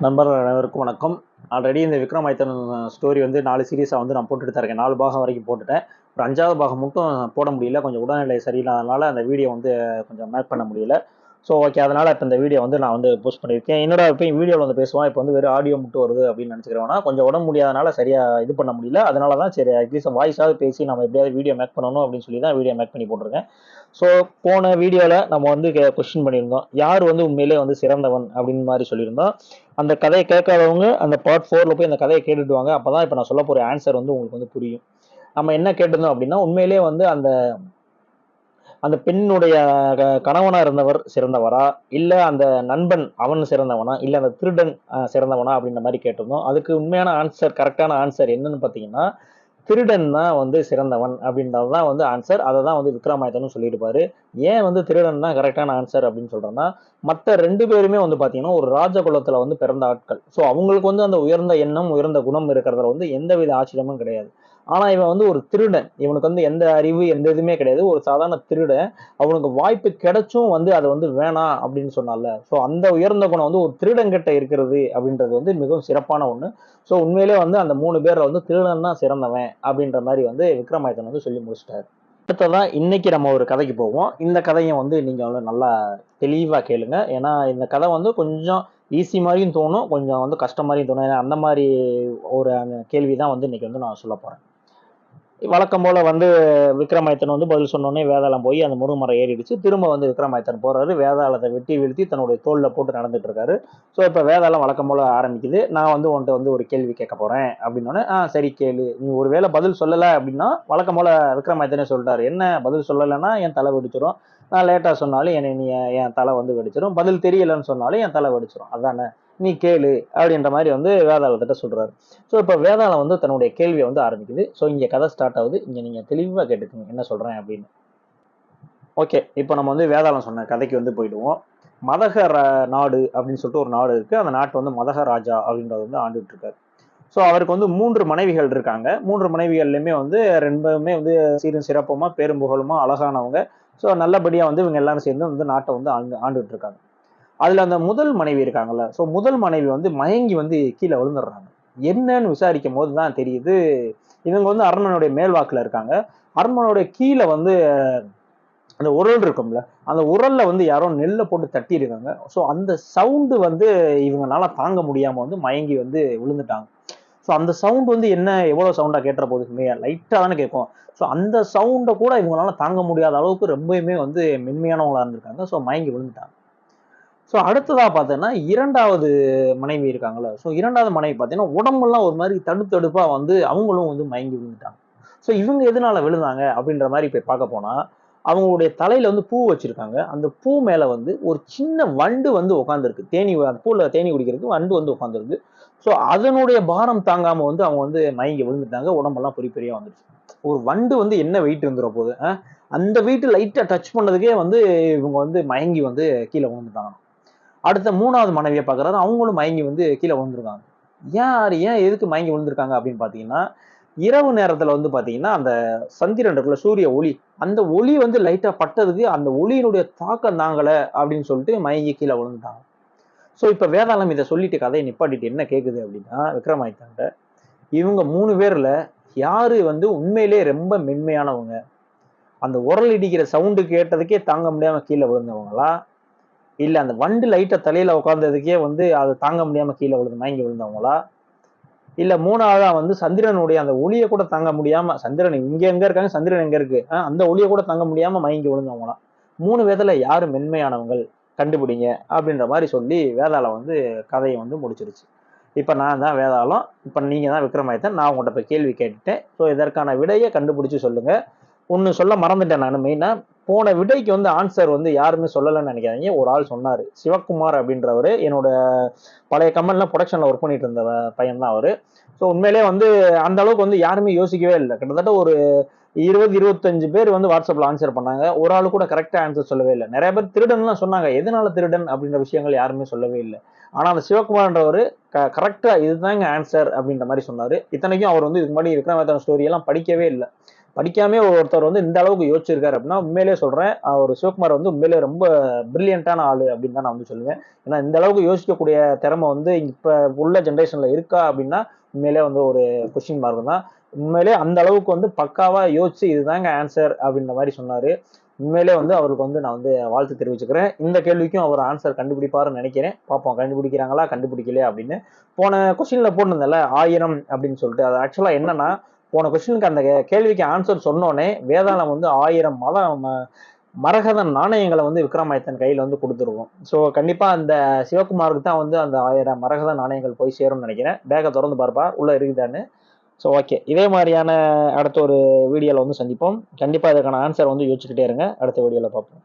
நண்பர் அனைவருக்கும் வணக்கம். ஆல்ரெடி இந்த விக்ரமாதித்தன் ஸ்டோரி வந்து 4 சீரீஸாக வந்து நான் போட்டுட்டு தான் இருக்கேன். 4 பாகம் வரைக்கும் போட்டுட்டேன். ஒரு 5வது பாகம் மட்டும் போட முடியல. கொஞ்சம் உடல்நிலை சரியில்லாதனால அந்த வீடியோ வந்து கொஞ்சம் மேக் பண்ண முடியல. ஸோ ஓகே, அதனால இப்போ இந்த வீடியோ வந்து நான் வந்து போஸ்ட் பண்ணியிருக்கேன். என்னடா இப்போ வீடியோவில் வந்து பேசுவான், இப்போ வந்து வெறும் ஆடியோ மட்டும் வருது அப்படின்னு நினச்சிக்கிறேன்னா, கொஞ்சம் உடம்பு முடியாதனால சரியாக இது பண்ண முடியல. அதனால தான் சரி அட்லீஸ்ட் வாய்ஸாவது பேசி நம்ம எப்படியாவது வீடியோ மேக் பண்ணணும் அப்படின்னு சொல்லி தான் வீடியோ மேக் பண்ணி போட்டிருக்கேன். ஸோ போன வீடியோவில் நம்ம வந்து கொஸ்டின் பண்ணியிருந்தோம், யார் வந்து உண்மையிலே வந்து சிறந்தவன் அப்படின்னு மாதிரி சொல்லியிருந்தோம். அந்த கதையை கேட்காதவங்க அந்த பார்ட் 4ல போய் அந்த கதையை கேட்டுட்டு வாங்க. அப்பதான் இப்போ நான் சொல்ல போற ஆன்சர் வந்து உங்களுக்கு வந்து புரியும். நம்ம என்ன கேட்டிருந்தோம் அப்படின்னா, உண்மையிலேயே வந்து அந்த அந்த பெண்ணுடைய கணவனா இருந்தவர் சிறந்தவரா, இல்ல அந்த நண்பன் அவன் சிறந்தவனா, இல்ல அந்த திருடன் சிறந்தவனா அப்படின்ற மாதிரி கேட்டிருந்தோம். அதுக்கு உண்மையான ஆன்சர், கரெக்டான ஆன்சர் என்னன்னு பார்த்தீங்கன்னா, திருடன் தான் வந்து சிறந்தவன் அப்படின்றது தான் வந்து ஆன்சர். அதை தான் வந்து விக்ரமாதித்தனும் சொல்லியிருப்பாரு. ஏன் வந்து திருடன் தான் கரெக்டான ஆன்சர் அப்படின்னு சொல்றேன்னா, மற்ற 2 பேருமே வந்து பார்த்தீங்கன்னா ஒரு ராஜகுலத்துல வந்து பிறந்த ஆட்கள். ஸோ அவங்களுக்கு வந்து அந்த உயர்ந்த எண்ணம், உயர்ந்த குணம் இருக்கிறதுல வந்து எந்தவித ஆச்சரியமும் கிடையாது. ஆனா இவன் வந்து ஒரு திருடன். இவனுக்கு வந்து எந்த அறிவு, எந்த இதுவுமே கிடையாது. ஒரு சாதாரண திருடன். அவனுக்கு வாய்ப்பு கிடைச்சும் வந்து அதை வந்து வேணாம் அப்படின்னு சொன்னால. ஸோ அந்த உயர்ந்த குணம் வந்து ஒரு திருடங்கிட்ட இருக்கிறது அப்படின்றது வந்து மிகவும் சிறப்பான ஒண்ணு. ஸோ உண்மையிலே வந்து அந்த 3 பேர்ல வந்து திருடன் தான் சிறந்தவன் அப்படின்ற மாதிரி வந்து விக்ரமாதித்தன் வந்து சொல்லி முடிச்சிட்டாரு. அடுத்ததான் இன்னைக்கு நம்ம ஒரு கதைக்கு போவோம். இந்த கதையை வந்து நீங்க வந்து நல்லா தெளிவா கேளுங்க. ஏன்னா இந்த கதை வந்து கொஞ்சம் ஈஸி மாதிரியும் தோணும், கொஞ்சம் வந்து கஷ்டம் மாதிரியும் தோணும். ஏன்னா அந்த மாதிரி ஒரு கேள்விதான் வந்து இன்னைக்கு வந்து நான் சொல்ல போறேன். வழக்கம் போல வந்து விக்ரமாதித்தன் வந்து பதில் சொன்னோடனே வேதாளம் போய் அந்த முருங்கமரம் ஏறிடுச்சு. திரும்ப வந்து விக்ரமாதித்தன் போறாரு. வேதாளத்தை வெட்டி வீழ்த்தி தன்னுடைய தோல்ல போட்டு நடந்துட்டு இருக்காரு. ஸோ இப்போ வேதாளம் வழக்கம் போல ஆரம்பிக்குது. நான் வந்து உன்கிட்ட வந்து ஒரு கேள்வி கேட்க போறேன் அப்படின்னோடனே, சரி கேளு. நீ ஒருவேளை பதில் சொல்லலை அப்படின்னா, வழக்கம் போல விக்ரமாதித்தனே சொல்லிட்டாரு, என்ன பதில் சொல்லலைன்னா என் தலை வெடிச்சிடும். நான் லேட்டா சொன்னாலும் என்னை நீ என் தலை வந்து வெடிச்சிடும். பதில் தெரியலைன்னு சொன்னாலும் என் தலை வெடிச்சிடும். அதானே, நீ கேளு அப்படின்ற மாதிரி வந்து வேதாளத்திட்ட சொல்றாரு. ஸோ இப்போ வேதாளம் வந்து தன்னுடைய கேள்வியை வந்து ஆரம்பிக்குது. ஸோ இங்கே கதை ஸ்டார்ட் ஆகுது. இங்கே நீங்கள் தெளிவாக கேட்டுக்கோங்க என்ன சொல்கிறேன் அப்படின்னு. ஓகே, இப்போ நம்ம வந்து வேதாளம் சொன்ன கதைக்கு வந்து போயிடுவோம். மதக நாடு அப்படின்னு சொல்லிட்டு ஒரு நாடு இருக்கு. அந்த நாட்டை வந்து மதக ராஜா அப்படின்றத வந்து ஆண்டுட்டு இருக்காரு. ஸோ அவருக்கு வந்து 3 மனைவிகள் இருக்காங்க. 3 மனைவிகள்லையுமே வந்து 2 வந்து சீரும் சிறப்புமா பேரும் புகழுமா அழகானவங்க. ஸோ நல்லபடியா வந்து இவங்க எல்லாரும் சேர்ந்து வந்து நாட்டை வந்து ஆண்டுட்டு இருக்காங்க. அதுல அந்த முதல் மனைவி இருக்காங்கல்ல, ஸோ முதல் மனைவி வந்து மயங்கி வந்து கீழே விழுந்துடுறாங்க. என்னன்னு விசாரிக்கும் போது தான் தெரியுது, இவங்க வந்து அரண்மனையுடைய மேல்வாக்குல இருக்காங்க. அரண்மனையுடைய கீழே வந்து அந்த உரல் இருக்கும்ல, அந்த உரல்ல வந்து யாரோ நெல்லை போட்டு தட்டி இருக்காங்க. ஸோ அந்த சவுண்டு வந்து இவங்கனால தாங்க முடியாம வந்து மயங்கி வந்து விழுந்துட்டாங்க. ஸோ அந்த சவுண்ட் வந்து என்ன, எவ்வளவு சவுண்டா கேட்டுற போகுது, லைட்டா தானே கேட்கும். ஸோ அந்த சவுண்டை கூட இவங்களால தாங்க முடியாத அளவுக்கு ரொம்பவுமே வந்து மென்மையானவங்களா இருந்திருக்காங்க. ஸோ மயங்கி விழுந்துட்டாங்க. ஸோ அடுத்ததா பார்த்தோன்னா 2வது மனைவி இருக்காங்கல்ல. ஸோ 2வது மனைவி பார்த்தீங்கன்னா, உடம்பெல்லாம் ஒரு மாதிரி தடுத்தடுப்பா வந்து அவங்களும் வந்து மயங்கி விழுந்துட்டாங்க. ஸோ இவங்க எதனால விழுந்தாங்க அப்படின்ற மாதிரி போய் பார்க்க போனா, அவங்களுடைய தலையில வந்து பூ வச்சிருக்காங்க. அந்த பூ மேல வந்து ஒரு சின்ன வண்டு வந்து உட்கார்ந்திருக்கு. அந்த பூல தேனீ குடிக்கிறதுக்கு வண்டு வந்து உட்கார்ந்திருக்கு. ஸோ அதனுடைய பாரம் தாங்காம வந்து அவங்க வந்து மயங்கி விழுந்துட்டாங்க. உடம்பெல்லாம் பொறி பொறியா வந்துருச்சு. ஒரு வண்டு வந்து என்ன வெயிட் இருந்துற போகுது? அந்த வெயிட் லைட்டா டச் பண்ணதுக்கே வந்து இவங்க வந்து மயங்கி வந்து கீழ விழுந்துட்டாங்க. அடுத்த 3வது மனைவியை பார்க்குறாரு. அவங்களும் மயங்கி வந்து கீழே விழுந்திருக்காங்க. ஏன் எதுக்கு மயங்கி விழுந்திருக்காங்க அப்படின்னு பார்த்தீங்கன்னா, இரவு நேரத்துல வந்து பார்த்தீங்கன்னா, அந்த சந்திரன் இருக்குல்ல, சூரிய ஒளி. அந்த ஒளி வந்து லைட்டா பட்டதுக்கு, அந்த ஒளியினுடைய தாக்கம் தாங்கல அப்படின்னு சொல்லிட்டு மயங்கி கீழே விழுந்துட்டாங்க. ஸோ இப்ப வேதாளம் இதை சொல்லிட்டு கதையை நிப்பாட்டிட்டு என்ன கேக்குது அப்படின்னா, விக்ரமாதித்தன்ட்ட, இவங்க 3 பேர்ல யாரு வந்து உண்மையிலேயே ரொம்ப மென்மையானவங்க? அந்த உரல் இடிக்கிற சவுண்டு கேட்டதுக்கே தாங்க முடியாம கீழே விழுந்தவங்களா? இல்ல அந்த வண்டு லைட்டா தலையில உட்கார்ந்ததுக்கே வந்து அதை தாங்க முடியாம கீழே மயங்கி விழுந்தவங்களா? இல்ல 3வதா வந்து சந்திரனுடைய அந்த ஒளியை கூட தாங்க முடியாம, சந்திரன் இங்க எங்க இருக்காங்க, சந்திரன் எங்க இருக்கு, அந்த ஒளியை கூட தாங்க முடியாம மயங்கி விழுந்தவங்களா? 3 பேத்துல யாரு மென்மையானவங்கள், கண்டுபிடிங்க அப்படின்ற மாதிரி சொல்லி வேதாளம் வந்து கதையை வந்து முடிச்சிருச்சு. இப்ப நான் தான் வேதாளம், இப்ப நீங்க தான் விக்ரமாதித்தன். நான் உங்கள்கிட்ட போய் கேள்வி கேட்டுட்டேன். ஸோ இதற்கான விடையை கண்டுபிடிச்சு சொல்லுங்க. ஒன்னு சொல்ல மறந்துட்டேன் நான் மெயினா. போன விடைக்கு வந்து ஆன்சர் வந்து யாருமே சொல்லலைன்னு நினைக்காதீங்க. ஒரு ஆள் சொன்னாரு, சிவகுமார் அப்படின்றவரு. என்னோட பழைய கம்பெனில ப்ரொடக்ஷன்ல ஒர்க் பண்ணிட்டு இருந்த பையன் தான் அவரு. ஸோ உண்மையிலேயே வந்து அந்த அளவுக்கு வந்து யாருமே யோசிக்கவே இல்லை. கிட்டத்தட்ட ஒரு 20-25 பேர் வந்து வாட்ஸ்அப்ல ஆன்சர் பண்ணாங்க. ஒரு ஆளு கூட கரெக்டா ஆன்சர் சொல்லவே இல்லை. நிறைய பேர் திருடன்லாம் சொன்னாங்க. எதனால திருடன் அப்படின்ற விஷயங்கள் யாருமே சொல்லவே இல்லை. ஆனா அந்த சிவகுமார்ன்றவர் கரெக்டா இதுதாங்க ஆன்சர் அப்படின்ற மாதிரி சொன்னாரு. இத்தனைக்கும் அவர் வந்து இதுக்கு முன்னாடி விக்ரமாதித்தன் ஸ்டோரி எல்லாம் படிக்கவே இல்லை. படிக்காமே ஒருத்தர் வந்து இந்த அளவுக்கு யோசிச்சிருக்காரு அப்படின்னா உண்மையிலேயே சொல்றேன், அவர் சிவகுமார் வந்து உண்மையிலேயே ரொம்ப பிரில்லியண்டான ஆளு அப்படின்னு தான் நான் வந்து சொல்லுவேன். ஏன்னா இந்த அளவுக்கு யோசிக்கக்கூடிய திறமை வந்து இப்ப உள்ள ஜென்ரேஷன்ல இருக்கா அப்படின்னா உண்மையிலேயே வந்து ஒரு கொஸ்டின் மார்க் தான். உண்மையிலேயே அந்த அளவுக்கு வந்து பக்காவா யோசிச்சு இதுதாங்க ஆன்சர் அப்படின்ற மாதிரி சொன்னாரு. உண்மையிலே வந்து அவருக்கு வந்து நான் வந்து வாழ்த்து தெரிவிச்சுக்கிறேன். இந்த கேள்விக்கும் அவர் ஆன்சர் கண்டுபிடிப்பாருன்னு நினைக்கிறேன். பார்ப்போம் கண்டுபிடிக்கிறாங்களா கண்டுபிடிக்கலையா அப்படின்னு. போன கொஸ்டின்ல போட்டிருந்தேன்ல 1000 அப்படின்னு சொல்லிட்டு, அது ஆக்சுவலா என்னன்னா போன கொஸ்டினுக்கு அந்த கேள்விக்கு ஆன்சர் சொன்னோடனே வேதாளம் வந்து 1000 மரகத நாணயங்களை வந்து விக்ரமாதித்தன் கையில வந்து கொடுத்துருக்கும். ஸோ கண்டிப்பா அந்த சிவகுமாருக்கு தான் வந்து அந்த 1000 மரகத நாணயங்கள் போய் சேரும்னு நினைக்கிறேன். பேக்கை திறந்து பார்ப்பா உள்ள இருக்குதான்னு. ஸோ ஓகே, இதே மாதிரியான அடுத்த ஒரு வீடியோல வந்து சந்திப்போம். கண்டிப்பா இதுக்கான ஆன்சர் வந்து யோசிச்சுக்கிட்டே இருங்க. அடுத்த வீடியோல பார்ப்போம்.